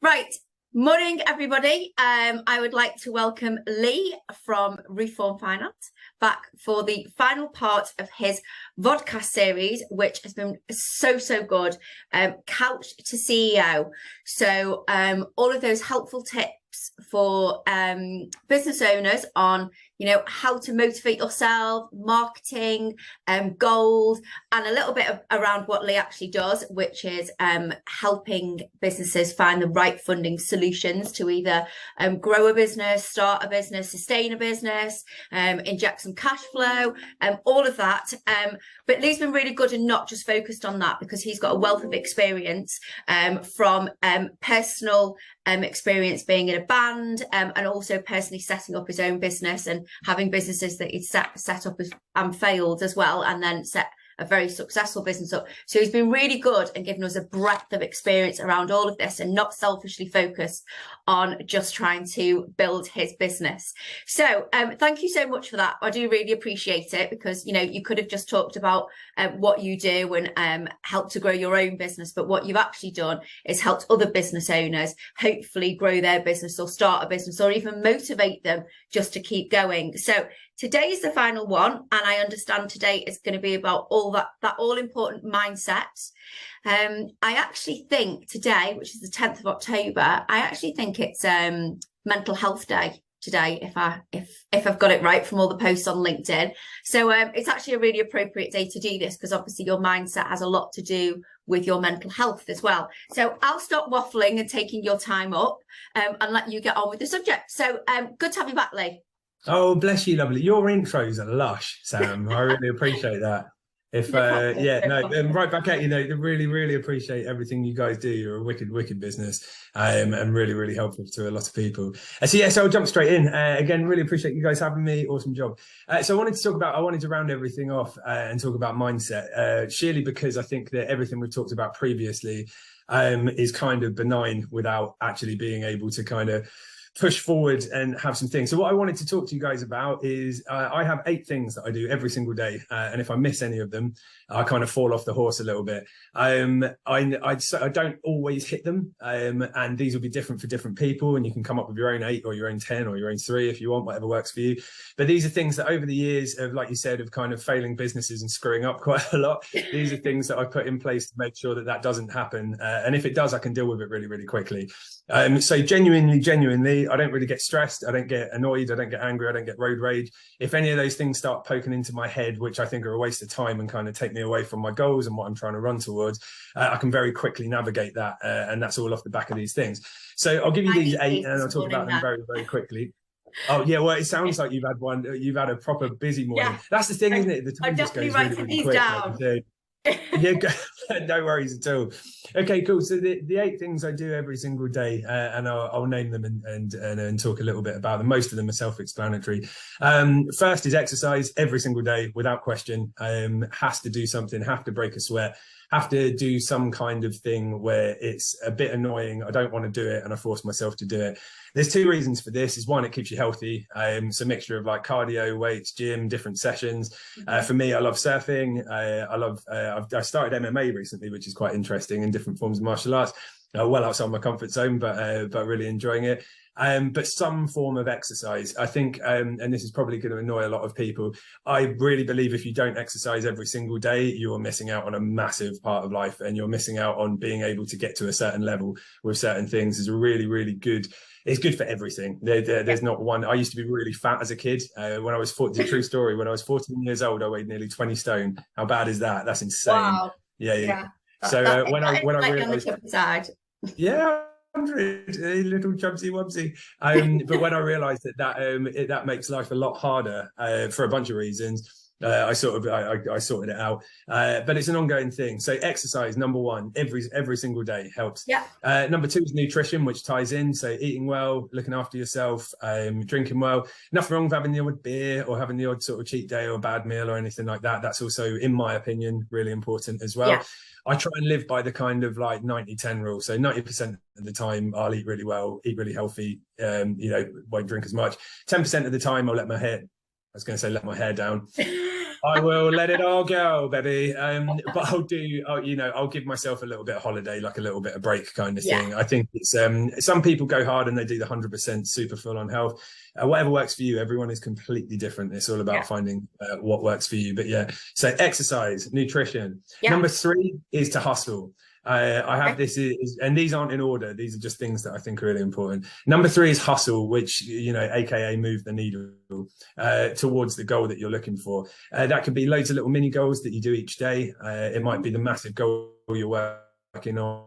Right. Morning, everybody. I would like to welcome Lee from Reform Finance back for the final part of his vodcast series, which has been so good. Couch to CEO. So all of those helpful tips for business owners on, how to motivate yourself, marketing, goals, and a little bit around what Lee actually does, which is helping businesses find the right funding solutions to either grow a business, start a business, sustain a business, inject some cash flow, all of that. But Lee's been really good and not just focused on that, because he's got a wealth of experience from personal experience being in a band, and also personally setting up his own business and having businesses that he'd set up and failed as well, and then set a very successful business up. So he's been really good and given us a breadth of experience around all of this, and not selfishly focused on just trying to build his business. So thank you so much for that. I do really appreciate it, because you could have just talked about what you do and help to grow your own business, but what you've actually done is helped other business owners hopefully grow their business or start a business, or even motivate them just to keep going. So today is the final one, and I understand today is going to be about all that all important mindset. I actually think today, which is the 10th of October, I actually think it's Mental Health Day today, if I've got it right from all the posts on LinkedIn. So it's actually a really appropriate day to do this, because obviously your mindset has a lot to do with your mental health as well. So I'll stop waffling and taking your time up, and let you get on with the subject. So good to have you back, Lee. Oh, bless you, lovely. Your intros are lush, Sam. I really appreciate that. Right back at you, really appreciate everything you guys do. You're a wicked business, and really helpful to a lot of people. So I'll jump straight in. Again, really appreciate you guys having me. Awesome job. So I wanted to round everything off and talk about mindset, sheerly because I think that everything we've talked about previously is kind of benign without actually being able to kind of push forward and have some things. So what I wanted to talk to you guys about is I have 8 things that I do every single day, and if I miss any of them, I kind of fall off the horse a little bit. I don't always hit them, and these will be different for different people, and you can come up with your own 8 or your own 10 or your own 3 if you want, whatever works for you. But these are things that over the years of, like you said, of kind of failing businesses and screwing up quite a lot, these are things that I put in place to make sure that that doesn't happen, and if it does, I can deal with it really quickly. So genuinely, I don't really get stressed. I don't get annoyed. I don't get angry. I don't get road rage. If any of those things start poking into my head, which I think are a waste of time and kind of take me away from my goals and what I'm trying to run towards, I can very quickly navigate that. And that's all off the back of these things. So I'll give you these 8 and I'll talk about them very quickly. Oh yeah, well, it sounds like you've had a proper busy morning. Yeah. That's the thing, isn't it? The time just goes really quick. Down. Yeah, no worries at all. Okay, cool. So the 8 things I do every single day, and I'll name them and talk a little bit about them. Most of them are self-explanatory. First is exercise every single day, without question. Has to do something, have to break a sweat, have to do some kind of thing where it's a bit annoying. I don't want to do it, and I force myself to do it. There's 2 reasons for this. Is one, it keeps you healthy. It's a mixture of like cardio, weights, gym, different sessions. For me, I love surfing. I started MMA recently, which is quite interesting, in different forms of martial arts. Well outside my comfort zone, but really enjoying it. But some form of exercise, I think, and this is probably going to annoy a lot of people, I really believe if you don't exercise every single day, you are missing out on a massive part of life, and you're missing out on being able to get to a certain level with certain things. Is a really good. It's good for everything. There's not one. I used to be really fat as a kid. When I was 14, true story, when I was 14 years old, I weighed nearly 20 stone. How bad is that? That's insane. Wow. Yeah. So when I realized, yeah, 100, a little chubsy wubsy. But when I realized that makes life a lot harder for a bunch of reasons, I sorted it out. But it's an ongoing thing. So exercise, number 1, every single day helps. Yeah. Number 2 is nutrition, which ties in. So eating well, looking after yourself, drinking well. Nothing wrong with having the odd beer or having the odd sort of cheat day or bad meal or anything like that. That's also, in my opinion, really important as well. Yeah. I try and live by the kind of like 90-10 rule. So 90% of the time I'll eat really well, eat really healthy, won't drink as much. 10% of the time I'll let my hair down. I will let it all go, baby. But I'll give myself a little bit of holiday, like a little bit of break kind of Yeah. thing. I think it's some people go hard and they do the 100% super full on health. Whatever works for you, everyone is completely different. It's all about finding what works for you. But yeah, so exercise, nutrition. Yeah. Number 3 is to hustle. I have Okay. this, and these aren't in order. These are just things that I think are really important. Number 3 is hustle, which, AKA move the needle towards the goal that you're looking for. That can be loads of little mini goals that you do each day. It might be the massive goal you're working on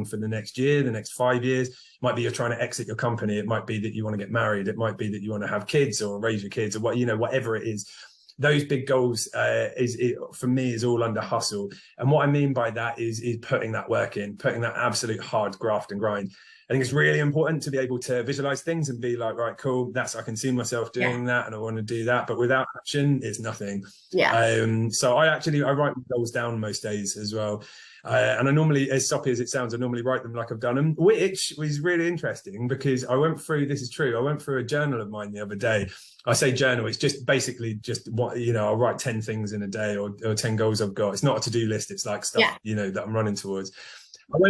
for the next year, the next 5 years. It might be you're trying to exit your company. It might be that you want to get married. It might be that you want to have kids or raise your kids, or whatever it is. Those big goals for me is all under hustle. And what I mean by that is putting that work in, putting that absolute hard graft and grind. I think it's really important to be able to visualize things and be like, right, cool, I can see myself doing that and I want to do that. But without action, it's nothing. So I write my goals down most days as well. And I normally, as soppy as it sounds, I normally write them like I've done them, which was really interesting because I went through a journal of mine the other day. I say journal, it's just basically just what, I'll write 10 things in a day or 10 goals I've got. It's not a to-do list. It's like stuff, that I'm running towards.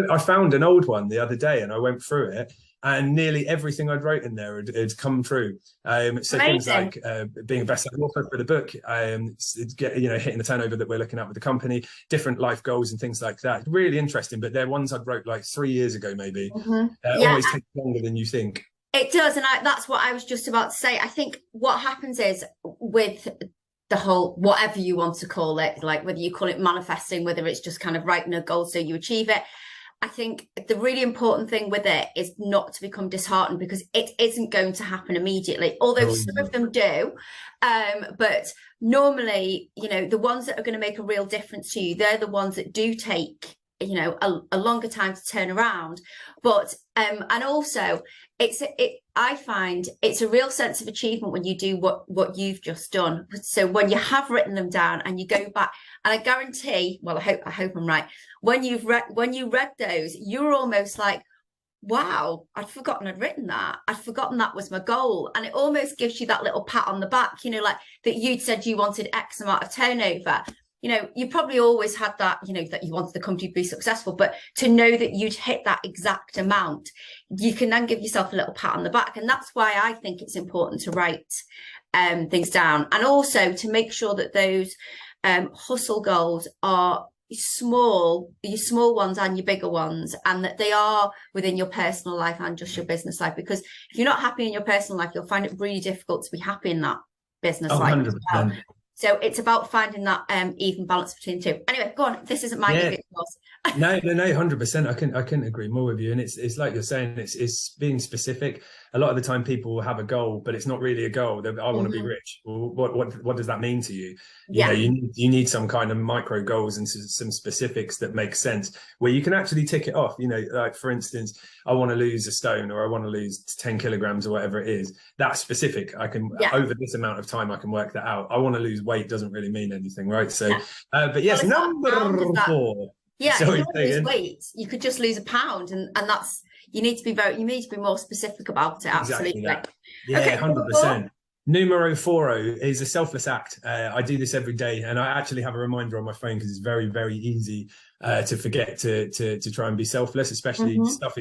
I found an old one the other day and I went through it, and nearly everything I'd wrote in there had come true. So things like being a best-selling author for the book, hitting the turnover that we're looking at with the company, different life goals and things like that. Really interesting, but they're ones I'd wrote like 3 years ago, maybe. Always takes longer than you think. It does, and that's what I was just about to say. I think what happens is with the whole, whatever you want to call it, like whether you call it manifesting, whether it's just kind of writing a goal so you achieve it, I think the really important thing with it is not to become disheartened, because it isn't going to happen immediately, although some of them do. But normally, the ones that are going to make a real difference to you, they're the ones that do take, a longer time to turn around. But and also I find it's a real sense of achievement when you do what you've just done. So when you have written them down and you go back, and I guarantee, well, I hope I'm right, when you read those, you're almost like, wow, I'd forgotten I'd written that. I'd forgotten that was my goal. And it almost gives you that little pat on the back, like that you'd said you wanted X amount of turnover. You probably always had that, that you wanted the company to be successful, but to know that you'd hit that exact amount, you can then give yourself a little pat on the back. And that's why I think it's important to write things down, and also to make sure that those hustle goals are small, your small ones and your bigger ones, and that they are within your personal life and just your business life. Because if you're not happy in your personal life, you'll find it really difficult to be happy in that business life as well. So it's about finding that even balance between the two. Anyway, go on. This isn't my big course. No, 100%. I couldn't agree more with you. And it's like you're saying, it's being specific. A lot of the time people will have a goal, but it's not really a goal. I want to be rich. Well, what does that mean to you? You need some kind of micro goals and some specifics that make sense, where you can actually tick it off. Like for instance, I want to lose a stone, or I want to lose 10 kilograms, or whatever it is. That's specific. I can over this amount of time I can work that out. I want to lose weight doesn't really mean anything, right? So but yes, number 4. Yeah, if you want to lose weight, you could just lose a pound, and that's, you need to be more specific about it. Absolutely. Yeah, okay, 100%. Numero 4 is a selfless act. I do this every day, and I actually have a reminder on my phone because it's very, very easy to forget to try and be selfless, especially stuff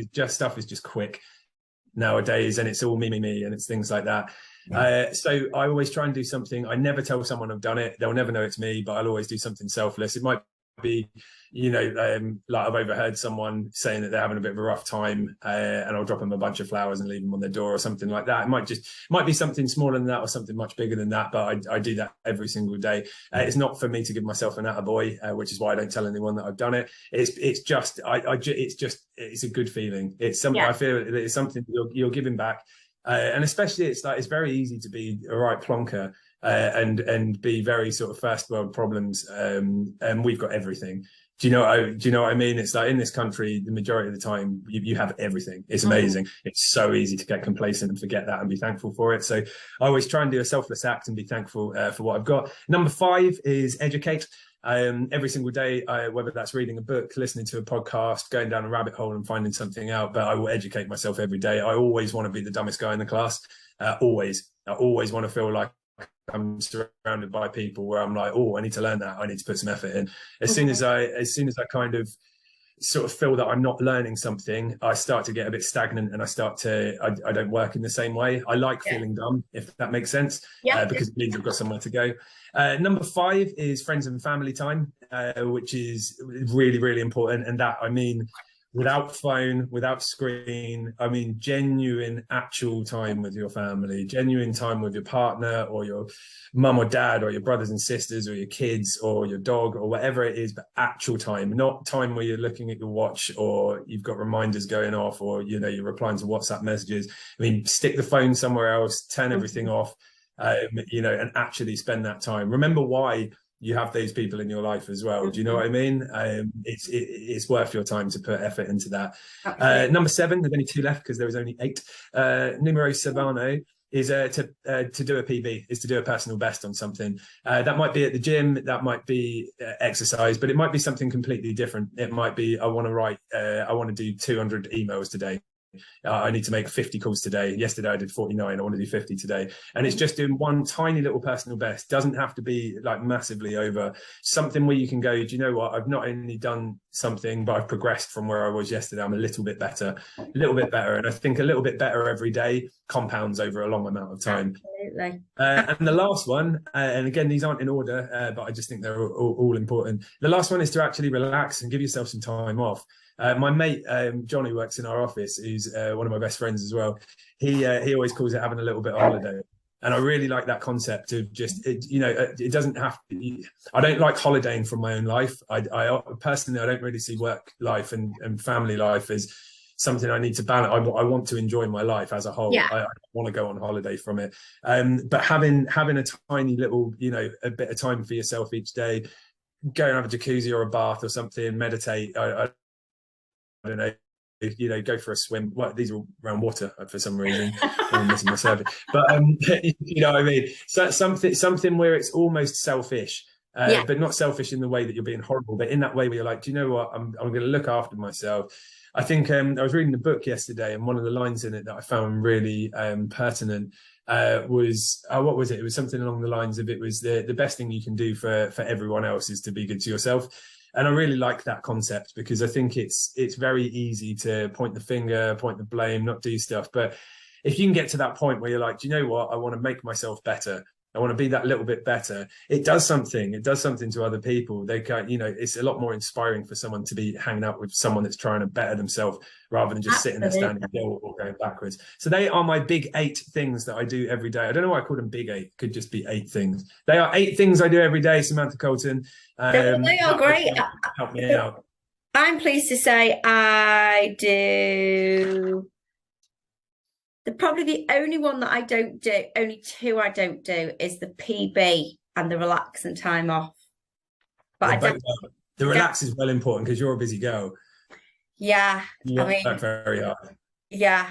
is just quick nowadays, and it's all me, and it's things like that. So I always try and do something. I never tell someone I've done it. They'll never know it's me, but I'll always do something selfless. It might be, like I've overheard someone saying that they're having a bit of a rough time, and I'll drop them a bunch of flowers and leave them on their door or something like that. It might be something smaller than that or something much bigger than that, but I do that every single day. It's not for me to give myself an attaboy, which is why I don't tell anyone that I've done it. It's a good feeling. It's something I feel that it's something you're giving back, and especially it's very easy to be a right plonker. And be very sort of first world problems, and we've got everything. Do you know what I mean? It's like in this country, the majority of the time you have everything. It's amazing. It's so easy to get complacent and forget that and be thankful for it. So I always try and do a selfless act and be thankful for what I've got. Number 5 is educate. Every single day, whether that's reading a book, listening to a podcast, going down a rabbit hole and finding something out, but I will educate myself every day. I always want to be the dumbest guy in the class. I always want to feel like I'm surrounded by people where I'm like, oh, I need to learn that. I need to put some effort in. As soon as I kind of sort of feel that I'm not learning something, I start to get a bit stagnant, and I don't work in the same way. I like feeling dumb, if that makes sense, because it means I've got somewhere to go. Number 5 is friends and family time, which is really, really important. And that, I mean, without phone, without screen, I mean, genuine, actual time with your family, genuine time with your partner or your mum or dad or your brothers and sisters or your kids or your dog or whatever it is, but actual time, not time where you're looking at your watch or you've got reminders going off or, you know, you're replying to WhatsApp messages. I mean, stick the phone somewhere else, turn everything off, you know, and actually spend that time. Remember why you have those people in your life as well. Do you know what I mean? It's worth your time to put effort into that. Number 7, there's only 2 left because there was only 8. Numero Savano is to do a PB, is to do a personal best on something. That might be at the gym, that might be exercise, but it might be something completely different. It might be, I want to do 200 emails today. I need to make 50 calls today. Yesterday I did 49. I want to do 50 today. And it's just doing one tiny little personal best. Doesn't have to be like massively over. Something where you can go, do you know what? I've not only done something, but I've progressed from where I was yesterday. I'm a little bit better. And I think a little bit better every day compounds over a long amount of time. Absolutely. And the last one, and again, these aren't in order, but I just think they're all important. The last one is to actually relax and give yourself some time off. My mate, John, who works in our office, who's one of my best friends as well, he always calls it having a little bit of holiday. And I really like that concept of just, it doesn't have to, I don't like holidaying from my own life. I personally, I don't really see work life and family life as something I need to balance. I want to enjoy my life as a whole. I don't want to go on holiday from it. But having a tiny little, a bit of time for yourself each day, go and have a jacuzzi or a bath or something, meditate. I don't know, go for a swim. Well, these are all around water for some reason. I'm missing my survey. But you know what I mean? So something where it's almost selfish, but not selfish in the way that you're being horrible, but in that way where you're like, do you know what? I'm going to look after myself. I think I was reading the book yesterday, and one of the lines in it that I found really pertinent was what was it? It was something along the lines of, it was the best thing you can do for everyone else is to be good to yourself. And I really like that concept, because I think it's very easy to point the finger, point the blame, not do stuff. But if you can get to that point where you're like, do you know what? I want to make myself better. I want to be that little bit better. It does something. It does something to other people. They can, it's a lot more inspiring for someone to be hanging out with someone that's trying to better themselves rather than just sitting there standing still or going backwards. So they are my big 8 things that I do every day. I don't know why I call them big 8. Could just be 8 things. They are 8 things I do every day, Samantha Colton. They are great. Help me out. I'm pleased to say I do. Probably the only one that I don't do, only 2 I don't do, is the PB and the relax and time off. But the relax is well important because you're a busy girl. Yeah, I mean, very hard. Yeah,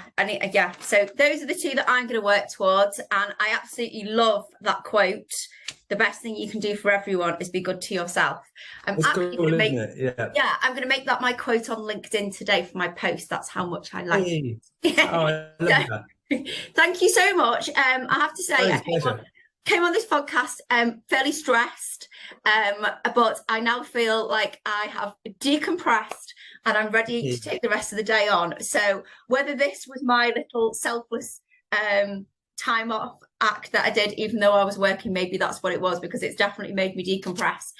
so those are the 2 that I'm going to work towards, and I absolutely love that quote. The best thing you can do for everyone is be good to yourself. I'm going to make I'm going to make that my quote on LinkedIn today for my post. That's how much I like it. Oh, I love that. Thank you so much. I have to say, I came on this podcast fairly stressed, but I now feel like I have decompressed and I'm ready to take the rest of the day on. So whether this was my little selfless time off act that I did, even though I was working, maybe that's what it was, because it's definitely made me decompress.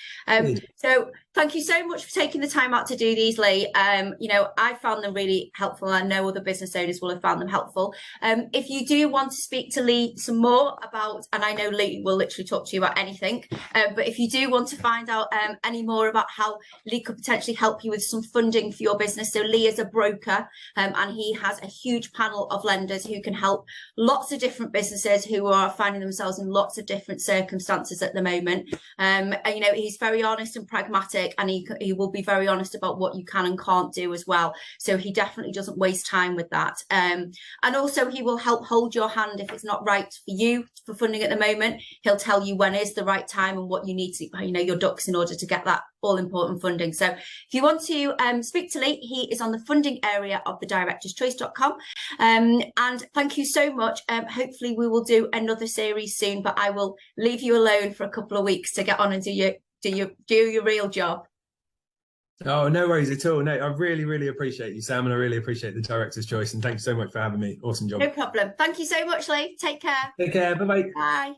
So thank you so much for taking the time out to do these, Lee. I found them really helpful. I know other business owners will have found them helpful. If you do want to speak to Lee some more about, and I know Lee will literally talk to you about anything, but if you do want to find out any more about how Lee could potentially help you with some funding for your business, so Lee is a broker, and he has a huge panel of lenders who can help lots of different businesses who are finding themselves in lots of different circumstances at the moment. He's very honest and pragmatic, and he will be very honest about what you can and can't do as well. So he definitely doesn't waste time with that. And also he will help hold your hand if it's not right for you for funding at the moment. He'll tell you when is the right time and what you need to, your ducks in order to get that all important funding. So if you want to speak to Lee, he is on the funding area of the directorschoice.com. And thank you so much. Hopefully we will do another series soon, but I will leave you alone for a couple of weeks to get on and do your real job. Oh, no worries at all. No, I really, really appreciate you, Sam, and I really appreciate the Director's Choice. And thanks so much for having me. Awesome job. No problem. Thank you so much, Lee. Take care. Take care. Bye-bye. Bye.